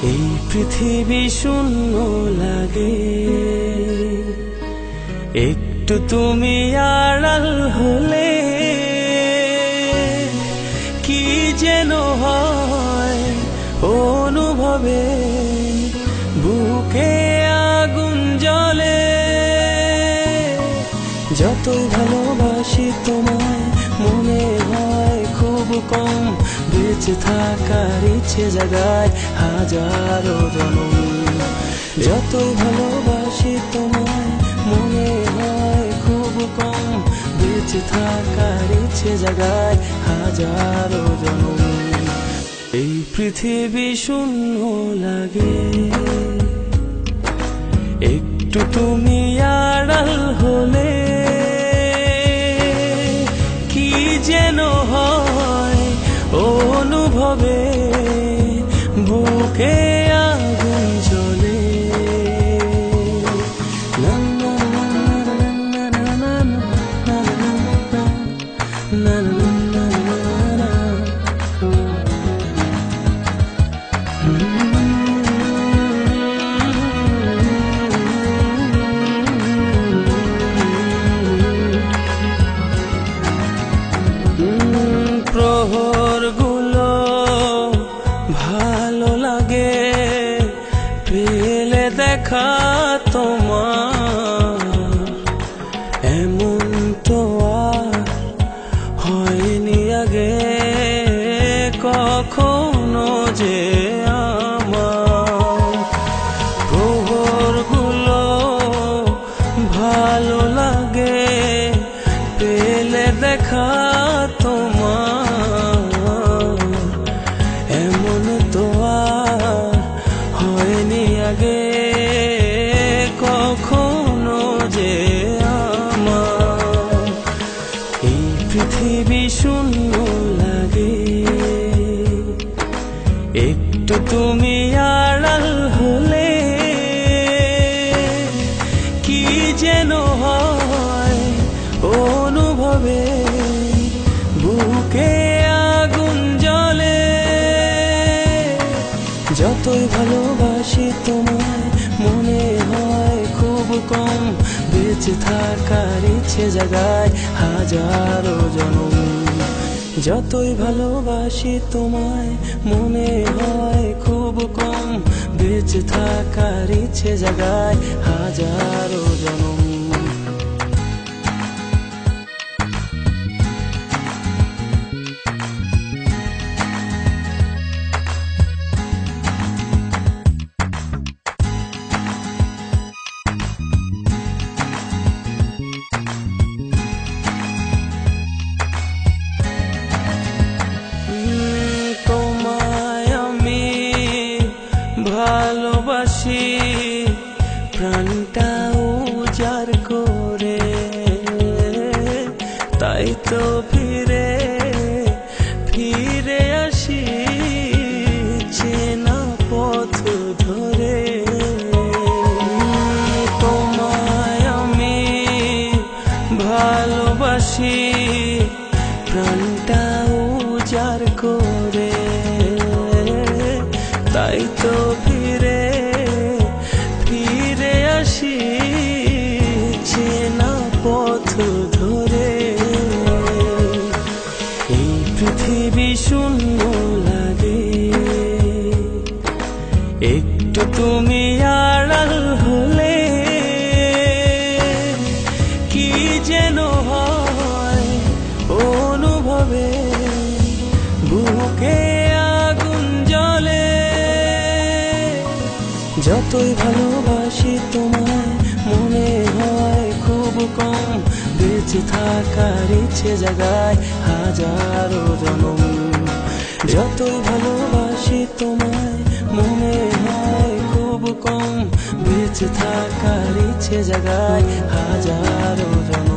এই পৃথিবী শূন্য লাগে, একটু তুমি আড়াল হলে কি যেন হয় অনুভবে, বুকে আগুন জ্বলে। যতই ভালোবাসি তোমায় মনে হয় খুব কম, বেঁচে থাকার ইচ্ছে জাগায় হাজারো জনম। যতই ভালোবাসি তোমায় মনে হয় খুব কম, বেঁচে থাকার ইচ্ছে জাগায় হাজারো জনম। এই পৃথিবী শূন্য লাগে, একটু তুমি আড়াল হলে কি যেন হয় অনুভবে, বুকে আগুন জ্বলে। প্রহরগুলো ভালো লাগে পেলে দেখা তোমার, এমন তো আর হয়নি আগে কখনো যে আমার। প্রহরগুলো ভালো লাগে পেলে দেখা তোমার, এমন তো আর হয়নি আগে কখনো যে আমার। এই পৃথিবী শূন্য লাগে, একটু তুমি আড়াল হলে কি যেন হয় অনুভবে, বুকে আগুন জ্বলে। যতই ভালোবাসি তোমায় মনে হয় খুব কম, বেঁচে থাকার ইচ্ছে জাগায় হাজারো জনম। যতই ভালোবাসি তোমায় মনে হয় খুব কম, বেঁচে থাকার ইচ্ছে জাগায় হাজারো জনম। ভালোবাসি প্রাণটা উজাড় করে, তাই তো ফিরে ফিরে আসি চেনা পথ ধরে। তোমায় আমি ভালোবাসি প্রাণটা উজাড় করে, তাই তো ফিরে ফিরে আসি চেনা পথ ধরে। এই পৃথিবী শূন্য লাগে, একটু তুমি আড়াল হলে কি যেন হয় অনুভবে, বুকে আগুন জ্বলে। যতই ভালোবাসি তোমায় মনে হয় খুব কম, বেঁচে থাকার ইচ্ছে জাগায় হাজারো জনম। যতই ভালোবাসি তোমায় মনে হয় খুব কম, বেঁচে থাকার ইচ্ছে জাগায় হাজারো জনম।